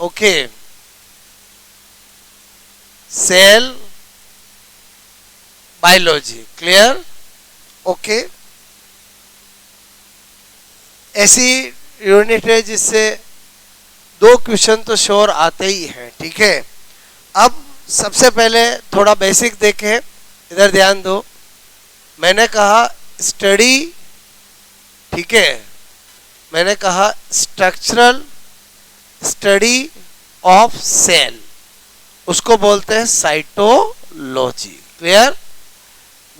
Okay, cell biology, clear, okay. ऐसी unit है जिससे 2 क्वेश्चन तो श्योर आते ही हैं, ठीक है। अब सबसे पहले थोड़ा बेसिक देखें, इधर ध्यान दो। मैंने कहा स्टडी, ठीक है, मैंने कहा स्ट्रक्चरल स्टडी ऑफ सेल, उसको बोलते हैं साइटोलॉजी, क्लियर।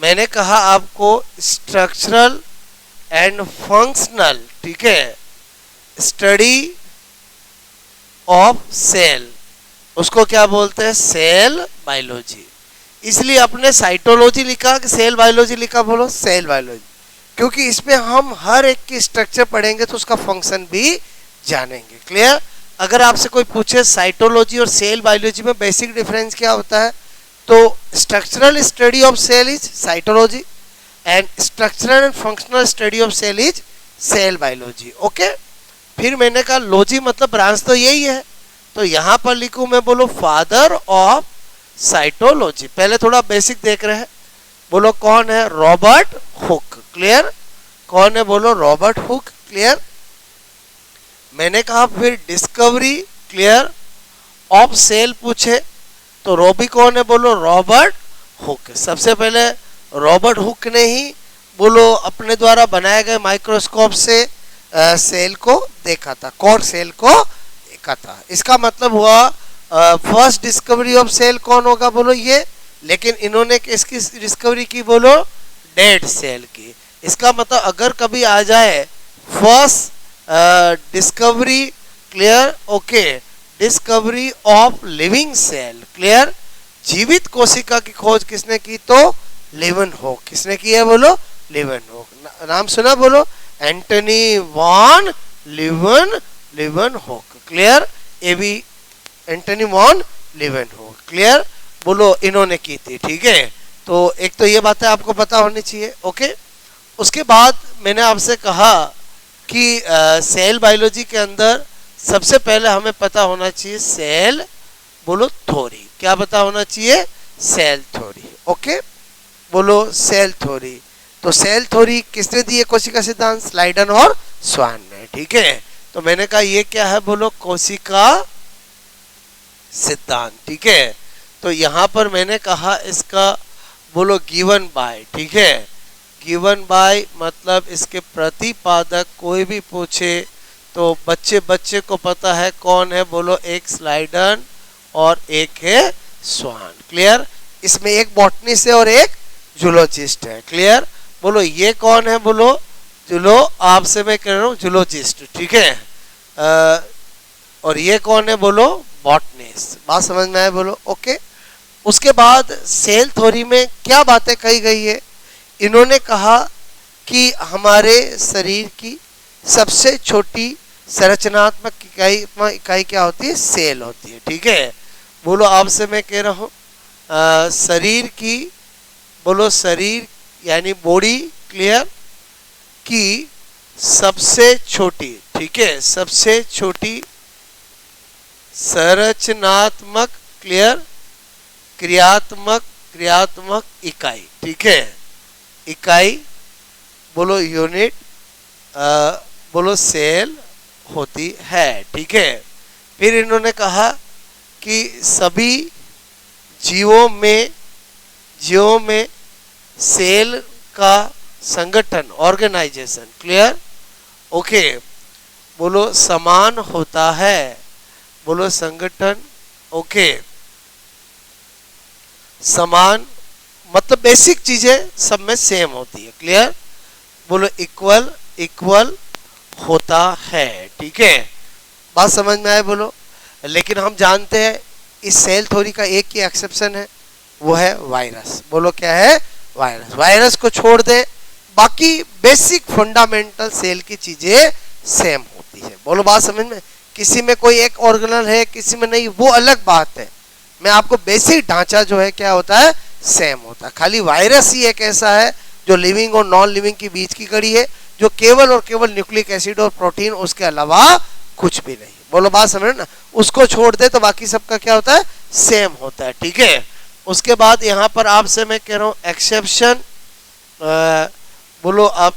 मैंने कहा आपको स्ट्रक्चरल एंड फंक्शनल, ठीक है, स्टडी ऑफ सेल, उसको क्या बोलते हैं, सेल बायोलॉजी। इसलिए अपने साइटोलॉजी लिखा कि सेल बायोलॉजी लिखा, बोलो सेल बायोलॉजी, क्योंकि इसमें हम हर एक की स्ट्रक्चर पढ़ेंगे तो उसका फंक्शन भी जानेंगे, क्लियर। अगर आपसे कोई पूछे साइटोलॉजी और सेल बायोलॉजी में बेसिक डिफरेंस क्या होता है, तो structural study of cell is cytology and structural and functional study of cell is cell biology, okay. फिर मैंने कहा लॉजी मतलब ब्रांच तो यही है, तो यहां पर लिखूं मैं, बोलो फादर ऑफ साइटोलॉजी। पहले थोड़ा बेसिक देख रहे हैं, बोलो कौन है, रॉबर्ट हुक, क्लियर। कौन है, बोलो रॉबर्ट हुक, क्लियर। मैंने कहा फिर डिस्कवरी, क्लियर, ऑफ सेल पूछे तो रॉबी कौन है, बोलो रॉबर्ट हुक। सबसे पहले रॉबर्ट हुक ने ही बोलो अपने द्वारा बनाए गए माइक्रोस्कोप से सेल को देखा था, कॉर्क सेल को देखा था। इसका मतलब हुआ फर्स्ट डिस्कवरी ऑफ सेल कौन होगा, बोलो ये, लेकिन इन्होंने किसकी डिस्कवरी की, बोलो डेड सेल की। इसका मतलब अगर कभी आ जाए first discovery, clear, okay, discovery of living cell, clear, जीवित कोशिका की खोज किसने की, तो लीवनहोक। किसने की है, बोलो लीवनहोक। नाम सुना, बोलो एंटनी वॉन लीवनहोक, क्लियर, ये भी एंटनी वॉन लीवनहोक, क्लियर, बोलो इन्होंने की थी, ठीक है। तो एक तो ये बातें आपको पता होनी चाहिए, ओके। उसके बाद मैंने आपसे कहा कि सेल बायोलॉजी के अंदर सबसे पहले हमें पता होना चाहिए सेल, बोलो थ्योरी। क्या पता होना चाहिए, सेल थ्योरी, ओके, बोलो सेल थ्योरी। तो सेल थ्योरी किसने दी है, कोशिका सिद्धांत, स्लाइडन और स्वान ने, ठीक है। तो मैंने कहा ये क्या है, बोलो कोशिका सिद्धांत, ठीक है। तो यहां पर मैंने कहा इसका बोलो गिवन बाय, ठीक है। गिवन बाय मतलब इसके प्रतिपादक कोई भी पूछे तो बच्चे को पता है कौन है, बोलो एक स्लाइडन और एक है स्वान, क्लियर। इसमें एक बॉटनिस्ट है और एक जूलॉजिस्ट है, क्लियर। बोलो ये कौन है, बोलो जूलो, आपसे मैं कह रहा हूँ जूलॉजिस्ट, ठीक है। और ये कौन है, बोलो बॉटनिस्ट। बात समझ में आए, बोलो ओके। उसके बाद सेल थ्योरी में क्या बातें कही गई है, इन्होंने कहा कि हमारे शरीर की सबसे छोटी संरचनात्मक इकाई क्या होती है, सेल होती है, ठीक है। बोलो आपसे मैं कह रहा हूँ शरीर की, बोलो शरीर यानी बॉडी, क्लियर, की सबसे छोटी, ठीक है, सबसे छोटी संरचनात्मक, क्लियर, क्रियात्मक इकाई, ठीक है, इकाई, बोलो यूनिट, बोलो सेल होती है, ठीक है। फिर इन्होंने कहा कि सभी जीवों में सेल का संगठन, ऑर्गेनाइजेशन, क्लियर, ओके, बोलो समान होता है, बोलो संगठन, ओके, समान मतलब बेसिक चीजें सब में सेम होती है, क्लियर, बोलो इक्वल होता है, ठीक है। बात समझ में आए, बोलो। लेकिन हम जानते हैं इस सेल थ्योरी का एक ही एक्सेप्शन है, वो है वायरस। बोलो क्या है, वायरस। वायरस को छोड़ दे बाकी बेसिक फंडामेंटल सेल की चीजें सेम होती है। बोलो बात समझ में। किसी में कोई एक ऑर्गेनल है, किसी में नहीं, वो अलग बात है। मैं आपको बेसिक ढांचा जो है क्या होता है, सेम होता है। खाली वायरस ही एक ऐसा है जो लिविंग और नॉन लिविंग के बीच की कड़ी है, जो केवल और केवल न्यूक्लिक एसिड और प्रोटीन, उसके अलावा कुछ भी नहीं। बोलो बात समझ ना, उसको छोड़ दे तो बाकी सबका क्या होता है, सेम होता है, ठीक है। उसके बाद यहाँ पर आपसे मैं कह रहा हूँ एक्सेप्शन, बोलो आप,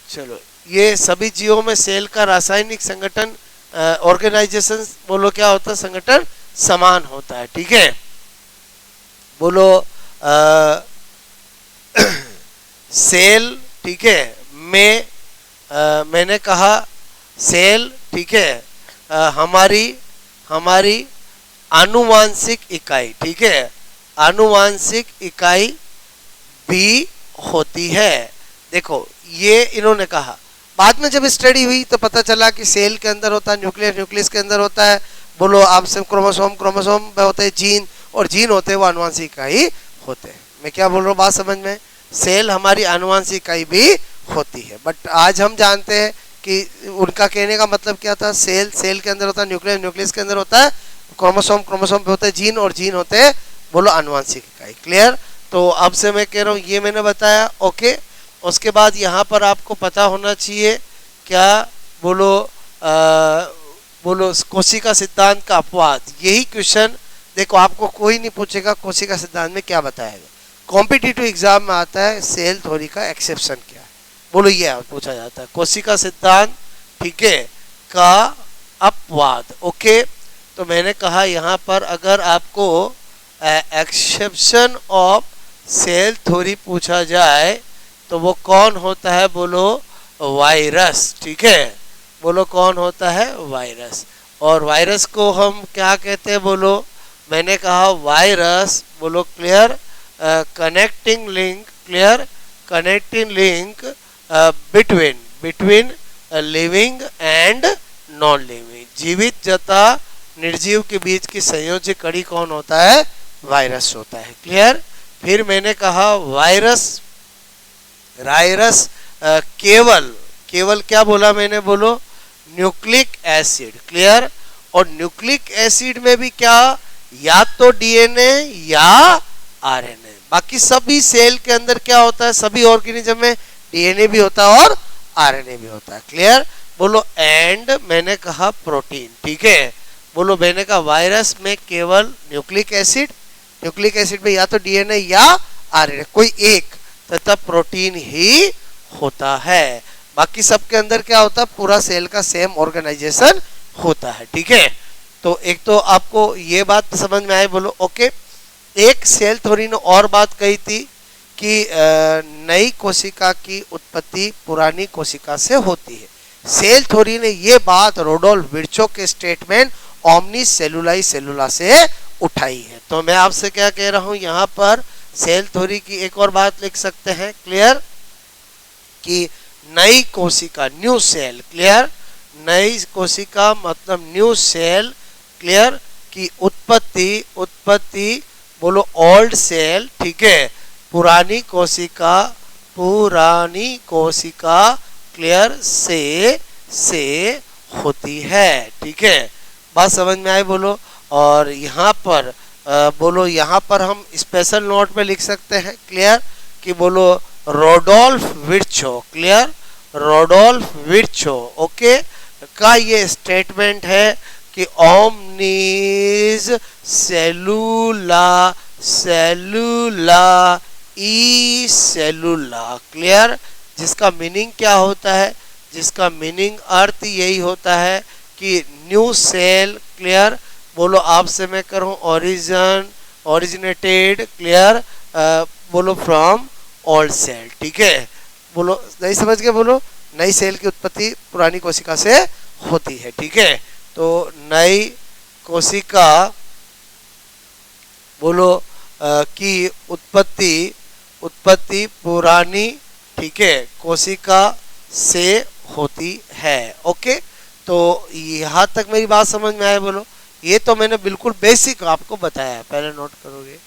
चलो ये सभी जीवों में सेल का रासायनिक संगठन ऑर्गेनाइजेशन बोलो क्या होता है, संगठन समान होता है, ठीक है। बोलो सेल, ठीक है, में मैंने कहा सेल, ठीक है, हमारी हमारी आनुवांशिक इकाई, ठीक है, आनुवांशिक इकाई भी होती है। देखो ये इन्होंने कहा, बाद में जब स्टडी हुई तो पता चला कि सेल के अंदर होता है न्यूक्लियस, न्यूक्लियस के अंदर होता है बोलो आपसे क्रोमोसोम, क्रोमोसोम में होते हैं जीन, और जीन होते हैं वो आनुवांशिक इकाई होते हैं। मैं क्या बोल रहा हूँ बात समझ में, सेल हमारी आनुवांशिक इकाई भी होती है। बट आज हम जानते हैं कि उनका कहने का मतलब क्या था, सेल, सेल के अंदर होता है न्यूक्लियस, न्यूक्लियस के अंदर होता है क्रोमोसोम, क्रोमोसोम पे होते हैं जीन, और जीन होते हैं बोलो आनुवांशिक इकाई। क्लियर? तो अब से मैं कह रहा हूँ ये मैंने बताया, ओके। उसके बाद यहाँ पर आपको पता होना चाहिए क्या, बोलो बोलो कोशिका सिद्धांत का अपवाद। यही क्वेश्चन देखो आपको कोई नहीं पूछेगा कोशिका सिद्धांत में क्या बताएगा, कॉम्पिटिटिव एग्जाम में आता है सेल थ्योरी का एक्सेप्शन क्या है, बोलो ये पूछा जाता है कोशिका सिद्धांत, ठीक है, का अपवाद। ओके, तो मैंने कहा यहाँ पर अगर आपको एक्सेप्शन ऑफ सेल थ्योरी पूछा जाए तो वो कौन होता है, बोलो वायरस, ठीक है, बोलो कौन होता है, वायरस। और वायरस को हम क्या कहते हैं, बोलो मैंने कहा वायरस, बोलो clear, connecting link, clear, connecting link between between living and non living, जीवित तथा निर्जीव के बीच की संयोजी कड़ी कौन होता है, वायरस होता है। क्लियर? फिर मैंने कहा वायरस, वायरस केवल केवल क्या बोला मैंने, बोलो न्यूक्लिक एसिड, क्लियर, और न्यूक्लिक एसिड में भी क्या, या तो डीएनए या आरएनए, बाकी सभी सेल के अंदर क्या होता है, सभी ऑर्गेनिज्म में डीएनए भी होता है और आरएनए भी होता है। क्लियर? बोलो एंड मैंने कहा प्रोटीन, ठीक है, बोलो मैंने कहा वायरस में केवल न्यूक्लिक एसिड, न्यूक्लिक एसिड में या तो डीएनए या आरएनए कोई एक तथा प्रोटीन ही होता है, बाकी सबके अंदर क्या होता है, पूरा सेल का सेम ऑर्गेनाइजेशन होता है, ठीक है। तो एक तो आपको ये बात समझ में आई, बोलो ओके। एक सेल थ्योरी ने और बात कही थी कि नई कोशिका की उत्पत्ति पुरानी कोशिका से होती है। सेल थ्योरी ने ये बात रोडोल्फ विर्चो के स्टेटमेंट ओमनी सेलुलाई सेलुला से उठाई है। तो मैं आपसे क्या कह रहा हूं, यहाँ पर सेल थ्योरी की एक और बात लिख सकते हैं, क्लियर, कि नई कोशिका, न्यू सेल, क्लियर, नई कोशिका मतलब न्यू सेल, क्लियर, की उत्पत्ति, उत्पत्ति बोलो ओल्ड सेल, ठीक है, पुरानी कोशिका, पुरानी कोशिका, क्लियर, से होती है, ठीक है, बात समझ में आई, बोलो। और यहाँ पर बोलो यहाँ पर हम स्पेशल नोट में लिख सकते हैं, क्लियर, कि बोलो रोडोल्फ विर्चो, क्लियर, रोडोल्फ विर्चो, ओके, का ये स्टेटमेंट है कि ओमनीज सेलुला सेलुला ई सेलुला, क्लियर, जिसका मीनिंग क्या होता है, जिसका मीनिंग अर्थ यही होता है कि न्यू सेल, क्लियर, बोलो आपसे मैं करूं ओरिजिन, ओरिजिनेटेड, क्लियर, बोलो फ्रॉम ओल्ड सेल, ठीक है, बोलो नहीं समझ गए, बोलो नई सेल की उत्पत्ति पुरानी कोशिका से होती है, ठीक है। तो नई कोशिका बोलो की उत्पत्ति, उत्पत्ति पुरानी, ठीक है, कोशिका से होती है, ओके। तो यहाँ तक मेरी बात समझ में आए, बोलो। ये तो मैंने बिल्कुल बेसिक आपको बताया है, पहले नोट करोगे।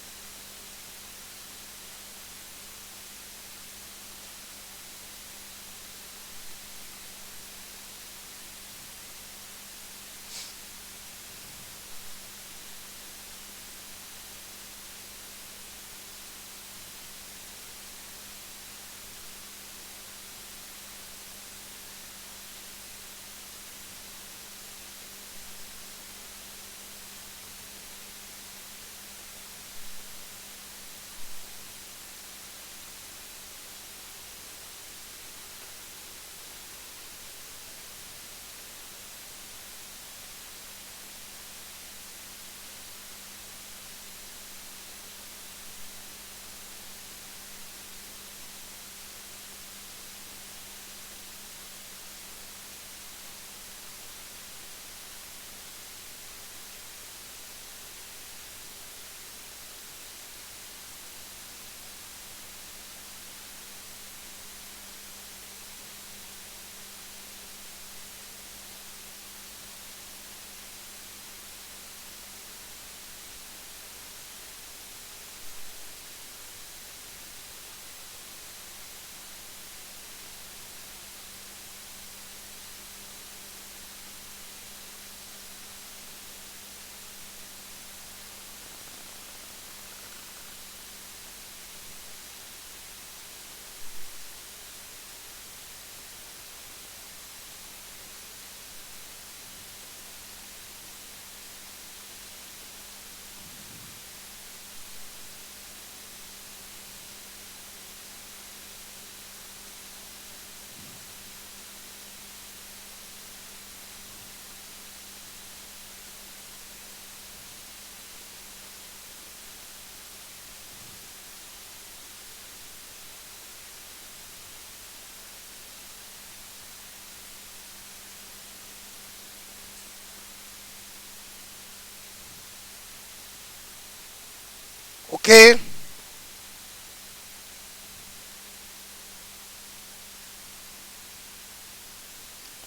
ओके,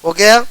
हो गया।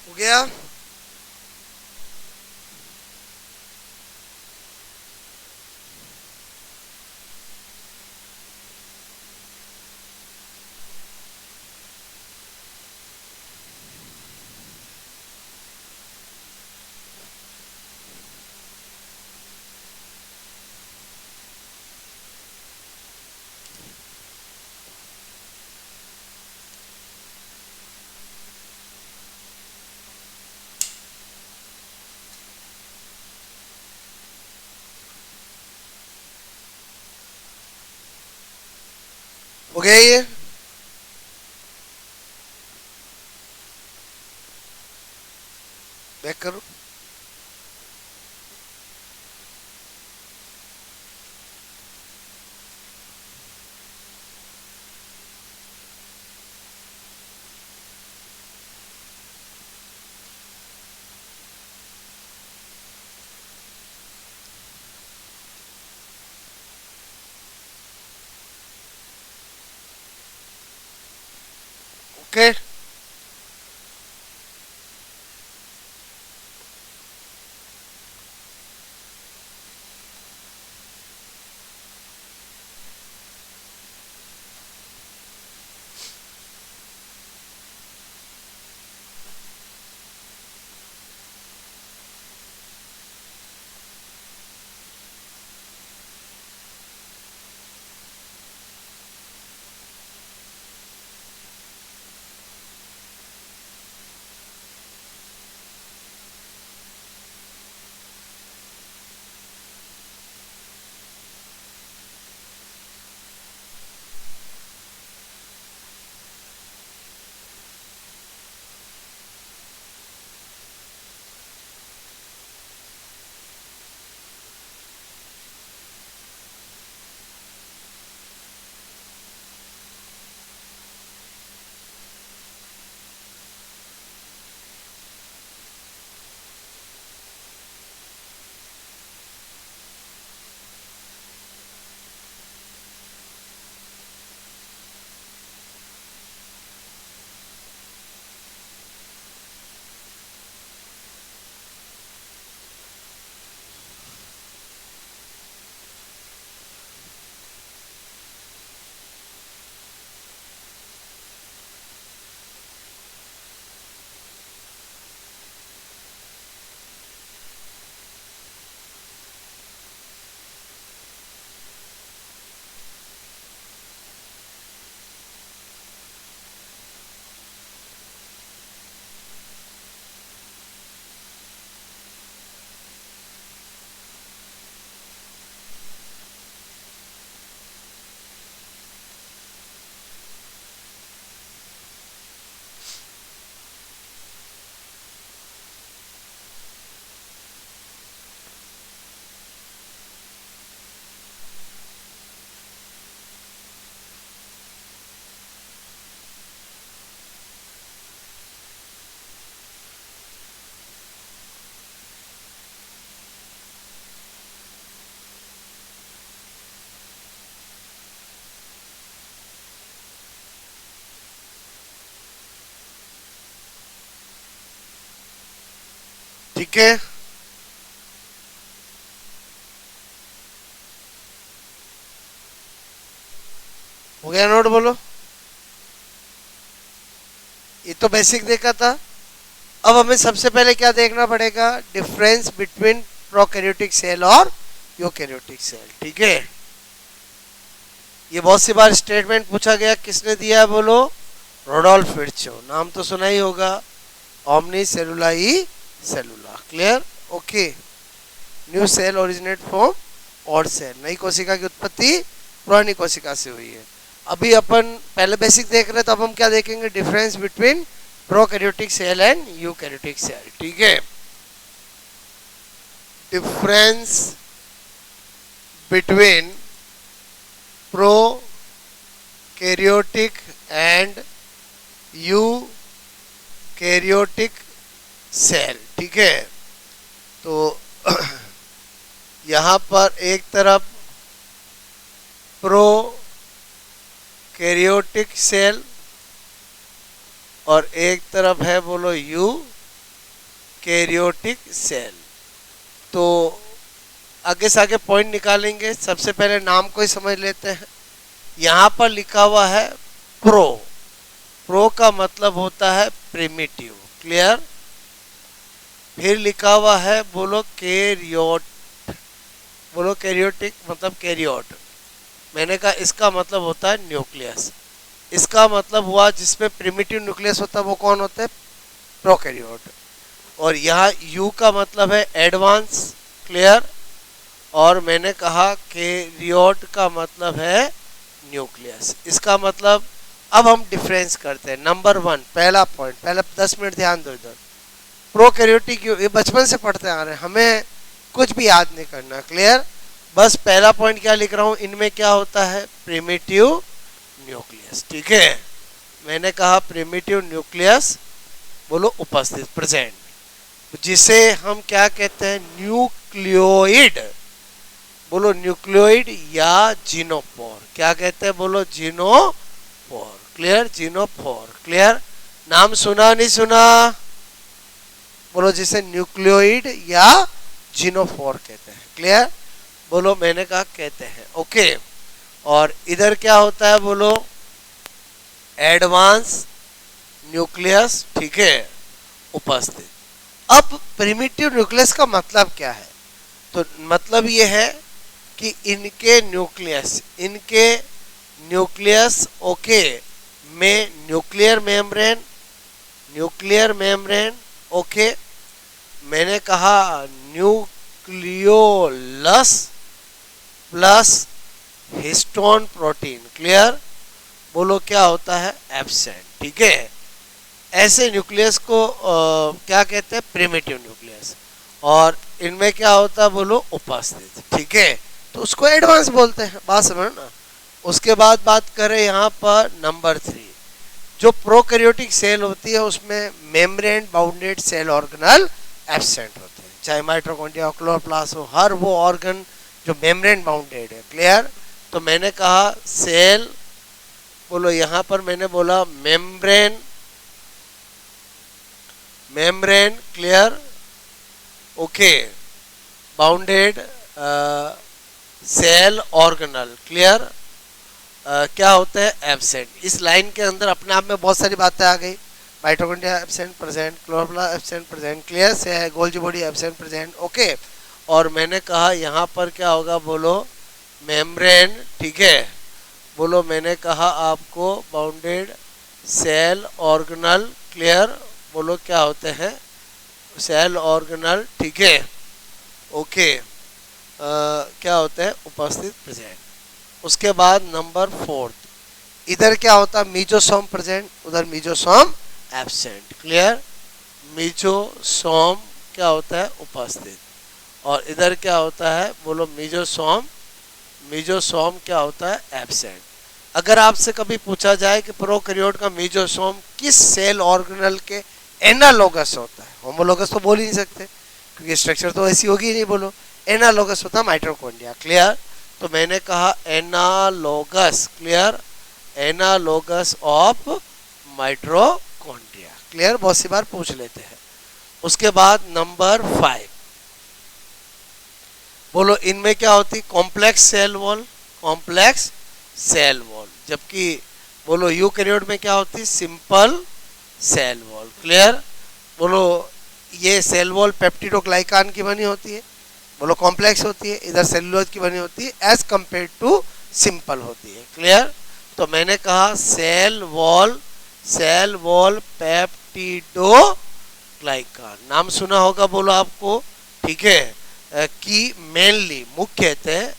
हो गया। हो गया ये। बैक करो। ओके, ठीक है, हो गया नोट, बोलो। ये तो बेसिक देखा था। अब हमें सबसे पहले क्या देखना पड़ेगा, डिफरेंस बिटवीन प्रोकैरियोटिक सेल और यूकैरियोटिक सेल। ठीक है, ये बहुत सी बार स्टेटमेंट पूछा गया, किसने दिया है बोलो, रोडोल्फ विर्चो, नाम तो सुना ही होगा, omni cellula e cellula. Clear, okay. New cell originate from old cell, नई कोशिका की उत्पत्ति पुरानी कोशिका से हुई है। अभी अपन पहले बेसिक देख रहे हैं, तो अब हम क्या देखेंगे, difference between prokaryotic cell and eukaryotic cell. ठीक है, difference between prokaryotic and eukaryotic cell. ठीक है, तो यहाँ पर एक तरफ प्रोकैरियोटिक सेल और एक तरफ है बोलो यूकैरियोटिक सेल। तो आगे से आगे पॉइंट निकालेंगे, सबसे पहले नाम को ही समझ लेते हैं। यहाँ पर लिखा हुआ है प्रो, प्रो का मतलब होता है प्रिमिटिव। क्लियर, फिर लिखा हुआ है बोलो कैरियोट, बोलो कैरियोटिक मतलब कैरियोट, मैंने कहा इसका मतलब होता है न्यूक्लियस। इसका मतलब हुआ जिसमें प्रिमिटिव न्यूक्लियस होता है वो कौन होता है, प्रोकैरियोट। और यहाँ यू का मतलब है एडवांस। क्लियर, और मैंने कहा कैरियोट का मतलब है न्यूक्लियस। इसका मतलब अब हम डिफरेंस करते हैं। नंबर 1 पहला पॉइंट, पहले 10 मिनट ध्यान दो इधर। प्रोकैरियोटिक, ये बचपन से पढ़ते आ रहे हैं, हमें कुछ भी याद नहीं करना। क्लियर, बस पहला पॉइंट क्या लिख रहा हूं, इनमें क्या होता है, प्रिमिटिव न्यूक्लियस। ठीक है, मैंने कहा प्रिमिटिव न्यूक्लियस बोलो उपस्थित, प्रेजेंट, जिसे हम क्या कहते हैं, न्यूक्लियोइड। बोलो न्यूक्लियोइड या जीनोपोर, क्या कहते हैं बोलो, जीनोपोर। क्लियर, जीनोपोर। क्लियर, नाम सुना नहीं सुना, बोलो जिसे न्यूक्लियोइड या जीनोफोर कहते हैं। क्लियर, बोलो मैंने कहा कहते हैं। ओके, और इधर क्या होता है बोलो, एडवांस न्यूक्लियस। ठीक है, उपस्थित। अब प्रिमिटिव न्यूक्लियस का मतलब क्या है, तो मतलब ये है कि इनके न्यूक्लियस ओके में न्यूक्लियर मेम्ब्रेन ओके, मैंने कहा nucleolus plus histone protein. Clear, बोलो क्या होता है, एब्सेंट। ठीक है, ऐसे न्यूक्लियस को क्या कहते हैं, प्रिमिटिव न्यूक्लियस। और इनमें क्या होता है बोलो, उपस्थित। ठीक है, तो उसको एडवांस बोलते हैं, बात समझना। उसके बाद बात करें यहाँ पर नंबर 3, जो प्रोकैरियोटिक सेल होती है उसमें membrane bounded cell organelle absent होते हैं, चाहे माइटोकॉन्ड्रिया क्लोरोप्लास्ट हो, हर वो ऑर्गन जो मेम्ब्रेन बाउंडेड है। क्लियर, तो मैंने कहा सेल, बोलो यहाँ पर मैंने बोला membrane. Clear, okay, bounded cell organelle. Clear, क्या होता है, एब्सेंट। इस लाइन के अंदर अपने आप में बहुत सारी बातें आ गई, mitochondria absent present, chloroplast absent present. Clear से है, Golgi body absent present. Okay, और मैंने कहा यहाँ पर क्या होगा बोलो, मेम्ब्रेन। ठीक है, बोलो मैंने कहा आपको बाउंडेड सेल ऑर्गेनल। क्लियर, बोलो क्या होते हैं, सेल ऑर्गेनल। ठीक है, ओके, क्या होते हैं, उपस्थित, प्रेजेंट। उसके बाद नंबर 4, इधर क्या होता है, मीजोसोम प्रेजेंट, उधर मीजोसोम एब्सेंट। क्लियर, मीजोसोम क्या होता है, उपस्थित, और इधर क्या होता है बोलो, मीजोसोम क्या होता है, एब्सेंट। अगर आपसे कभी पूछा जाए कि प्रोकैरियोट का मीजोसोम किस सेल ऑर्गेनल के एनालोगस होता है, होमोलोगस तो बोल ही नहीं सकते क्योंकि स्ट्रक्चर तो ऐसी होगी ही नहीं, बोलो एनालोगस होता है माइटोकॉन्ड्रिया। क्लियर, तो मैंने कहा analogous. Clear, analogous of mitochondria. Clear, बहुत सी बार पूछ लेते हैं। उसके बाद नंबर 5, बोलो इनमें क्या होती, complex cell wall, complex cell wall, जबकि बोलो यूकैरियोट में क्या होती, सिंपल सेल वॉल। क्लियर? बोलो ये सेल वॉल पेप्टिडोग्लाइकान की बनी होती है, बोलो कॉम्प्लेक्स होती है, इधर सेलुलोज की बनी होती है, एज कंपेयर टू सिंपल होती है। क्लियर? तो मैंने कहा सेल वॉल पेप्टिडोग्लाइकान, नाम सुना होगा बोलो आपको, ठीक है, कि मेनली मुख्यतः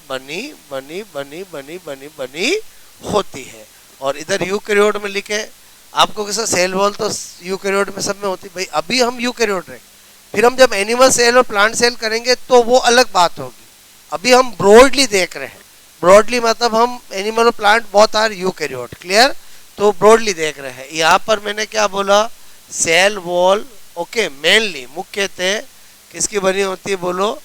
बनी बनी बनी बनी बनी बनी होती है। और इधर यूकैरियोट में लिखे आपको कैसा, सेल वॉल तो यूकैरियोट में सब में होती है भाई, अभी हम यूकैरियोट रहे, फिर हम जब एनिमल सेल और प्लांट सेल करेंगे तो वो अलग बात होगी। अभी हम ब्रॉडली देख रहे हैं, ब्रॉडली मतलब हम एनिमल और plant both are eukaryote. Clear? तो ब्रॉडली देख रहे हैं। यहाँ पर मैंने क्या बोला, सेल वॉल ओके मेनली मुख्यतः किसकी बनी होती है, बोलो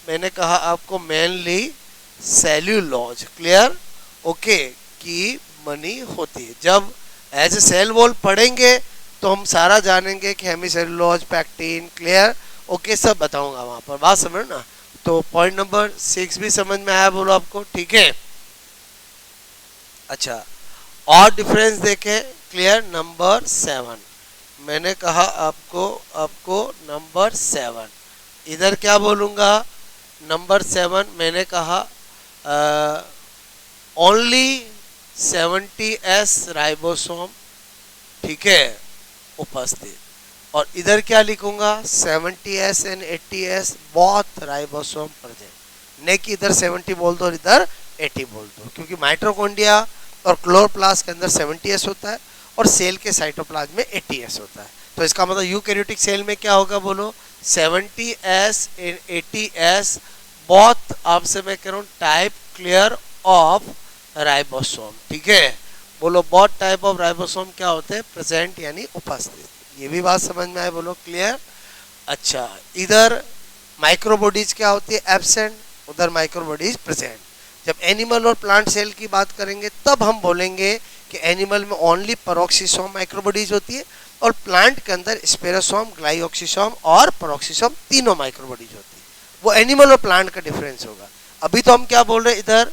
मैंने कहा आपको मेनली सेल्यूलोज, क्लियर, ओके, की बनी होती है। जब एज ए सेल वॉल पढ़ेंगे तो हम सारा जानेंगे कि हेमीसेलुलोज, पैक्टिन, क्लियर, ओके, सब बताऊंगा वहां पर, बात समझ ना। तो पॉइंट नंबर 6 भी समझ में आया बोलो आपको, ठीक है। अच्छा, और डिफरेंस देखें, क्लियर, नंबर 7 मैंने कहा आपको नंबर 7, इधर क्या बोलूंगा, नंबर 7 मैंने कहा ओनली 70S राइबोसोम, ठीक है, उपस्थित। और इधर क्या लिखूंगा, 70S and 80S both ribosome present, नहीं कि इधर 70 बोल दो और इधर 80 बोल दो, क्योंकि माइटोकॉन्ड्रिया और क्लोरोप्लास्ट के अंदर 70S होता है और सेल के साइटोप्लाज्म में 80S होता है। तो इसका मतलब यूकैरियोटिक सेल में क्या होगा, बोलो 70S एंड 80S बोथ, आपसे मैं कह रहा हूँ टाइप क्लियर ऑफ राइबोसोम, ठीक है। बोलो बोथ टाइप ऑफ राइबोसोम क्या होते हैं, प्रेजेंट यानी उपस्थित। ये भी बात समझ में आए, बोलो क्लियर। अच्छा, इधर माइक्रोबॉडीज क्या होती है, एब्सेंट, उधर माइक्रोबॉडीज प्रेजेंट। जब एनिमल और प्लांट सेल की बात करेंगे तब हम बोलेंगे कि एनिमल में ओनली पेरोक्सिसोम माइक्रोबॉडीज होती है और प्लांट के अंदर स्पेरोसोम, ग्लाइऑक्सिसोम और पेरोक्सिसोम तीनों माइक्रोबॉडीज होती है। वो एनिमल और प्लांट का डिफरेंस होगा। अभी तो हम क्या बोल रहे हैं, इधर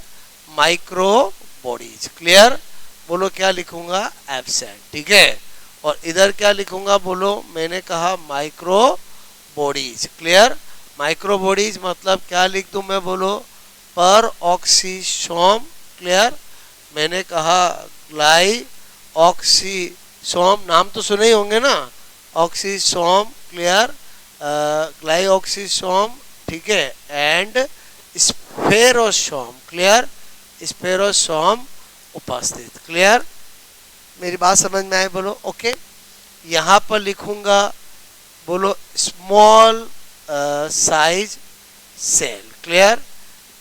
माइक्रोबॉडीज, क्लियर। बोलो क्या लिखूंगा, एब्सेंट, ठीक है। और इधर क्या लिखूंगा, बोलो मैंने कहा माइक्रोबॉडीज, क्लियर। माइक्रोबॉडीज मतलब क्या लिख दूं मैं, बोलो पेरोक्सिसोम, क्लियर। मैंने कहा ग्लाइऑक्सिसोम, नाम तो सुने ही होंगे ना, ऑक्सीसोम, क्लियर, ग्लाइऑक्सिसोम, ठीक है, एंड स्पेरोसोम, क्लियर, स्पेरोसोम उपस्थित। क्लियर, मेरी बात समझ में आए, बोलो ओके। यहाँ पर लिखूंगा, बोलो स्मॉल साइज सेल, क्लियर।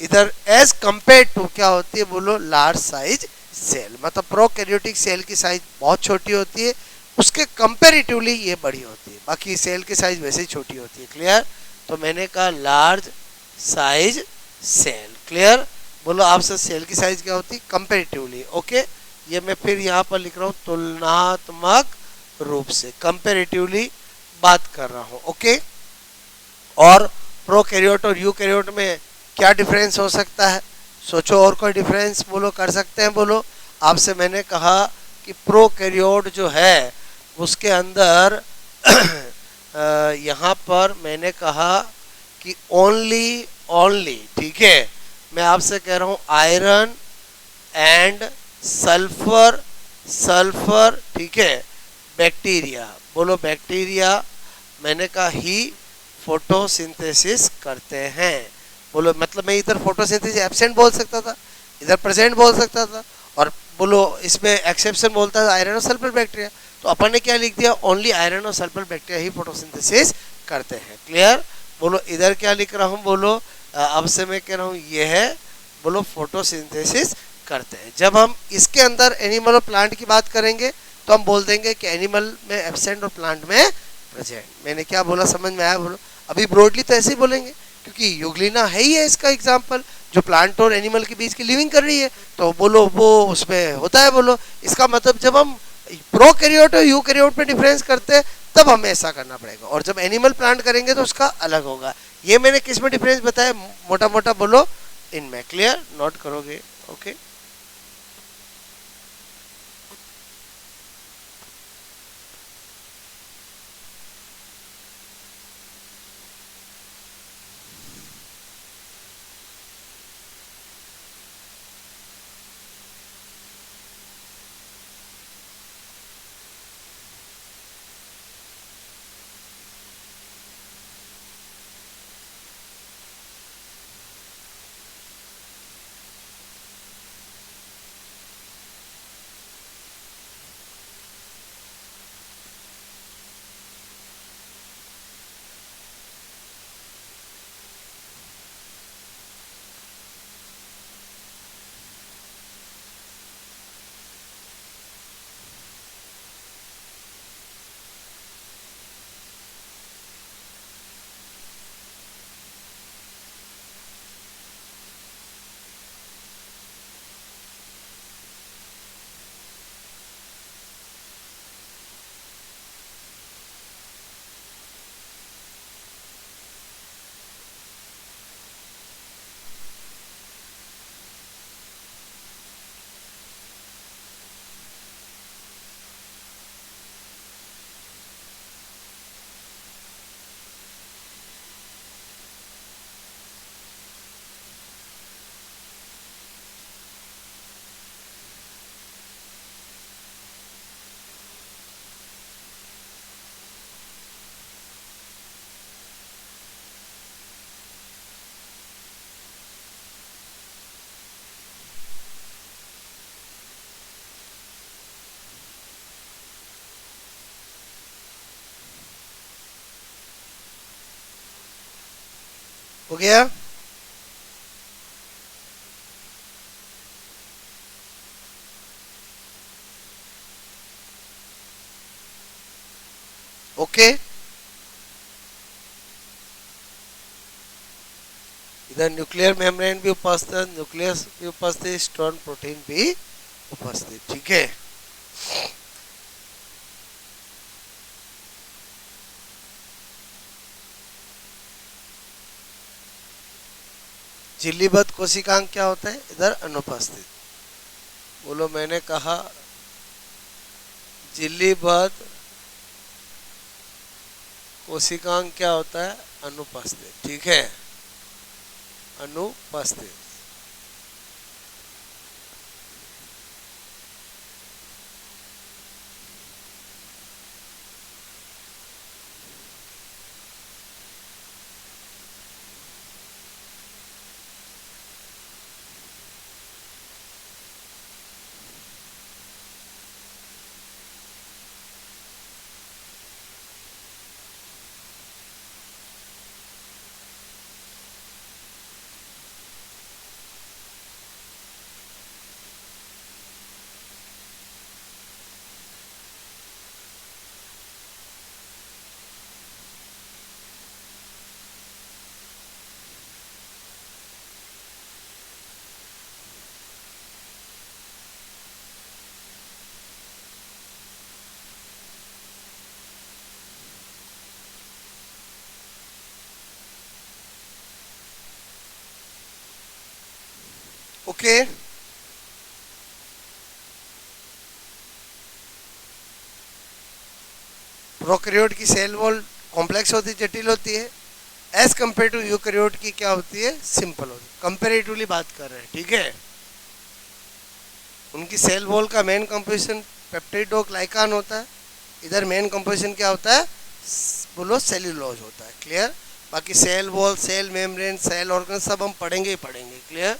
इधर एज कंपेयर टू क्या होती है, बोलो लार्ज साइज सेल, मतलब प्रोकैरियोटिक सेल की साइज बहुत छोटी होती है, उसके कंपेरेटिवली ये बड़ी होती है, बाकी सेल की साइज वैसे ही छोटी होती है। क्लियर, तो मैंने कहा लार्ज साइज सेल, क्लियर। बोलो आपसे सेल की साइज क्या होती है, कंपेरेटिवली, ओके। ये मैं फिर यहाँ पर लिख रहा हूँ तुलनात्मक रूप से, कंपेरेटिवली बात कर रहा हूँ, ओके। और प्रोकैरियोट और यूकैरियोट में क्या डिफरेंस हो सकता है, सोचो, और कोई डिफरेंस बोलो कर सकते हैं, बोलो। आपसे मैंने कहा कि प्रोकैरियोट जो है उसके अंदर यहाँ पर मैंने कहा कि ओनली, ठीक है, मैं आपसे कह रहा हूँ आयरन एंड सल्फर, ठीक है, बैक्टीरिया, बोलो बैक्टीरिया मैंने कहा ही फोटोसिंथेसिस करते हैं। बोलो मतलब मैं इधर फोटोसिंथेसिस एब्सेंट बोल सकता था, इधर प्रेजेंट बोल सकता था, और बोलो इसमें एक्सेप्शन बोलता था आयरन और सल्फर बैक्टीरिया, तो अपन ने क्या लिख दिया, ओनली आयरन और सल्फर बैक्टीरिया ही फोटोसिंथेसिस करते हैं। क्लियर, बोलो इधर क्या लिख रहा हूँ, बोलो अब से मैं कह रहा हूँ ये है, बोलो फोटोसिंथेसिस करते हैं। जब हम इसके अंदर एनिमल और प्लांट की बात करेंगे तो हम बोल देंगे कि एनिमल में एब्सेंट और प्लांट में प्रेजेंट। मैंने क्या बोला, समझ में आया, बोलो। अभी ब्रॉडली तो ऐसे ही बोलेंगे क्योंकि यूग्लिना है ही है इसका एग्जाम्पल, जो प्लांट और एनिमल के बीच की लिविंग कर रही है, तो बोलो वो उसमें होता है। बोलो इसका मतलब जब हम प्रोकैरियोट और यूकैरियोट में डिफरेंस करते हैं तब हमें ऐसा करना पड़ेगा, और जब एनिमल प्लांट करेंगे तो उसका अलग होगा। ये मैंने किस में डिफरेंस बताया, मोटा मोटा बोलो इनमें। क्लियर, नोट करोगे? ओके हो गया। ओके इधर न्यूक्लियर मेम्ब्रेन भी उपस्थित, न्यूक्लियस भी उपस्थित, स्टोन प्रोटीन भी उपस्थित। ठीक है, झिल्लीबद्ध कोशिकांग क्या होता है, इधर अनुपस्थित। बोलो, मैंने कहा झिल्लीबद्ध कोशिकांग क्या होता है, अनुपस्थित। ठीक है, अनुपस्थित। ओके प्रोकैरियोट की सेल वॉल कॉम्प्लेक्स होती, जटिल होती है, एज कंपेयर टू यूकैरियोट की क्या होती है, सिंपल होती है। कंपेरेटिवली बात कर रहे हैं। ठीक है, उनकी सेल वॉल का मेन कंपोजिशन पेप्टाइड और ग्लाइकान होता है, इधर मेन कंपोजिशन क्या होता है, बोलो सेल्यूलोज होता है। क्लियर, बाकी cell wall, cell membrane, cell organ सब हम पढ़ेंगे ही पढ़ेंगे। क्लियर,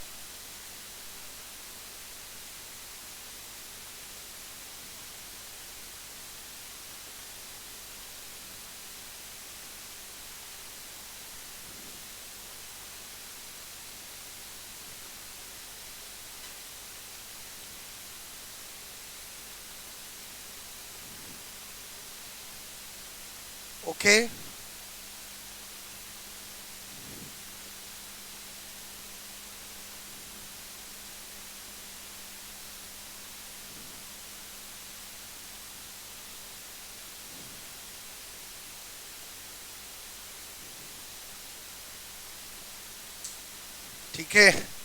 ओके ठीक है।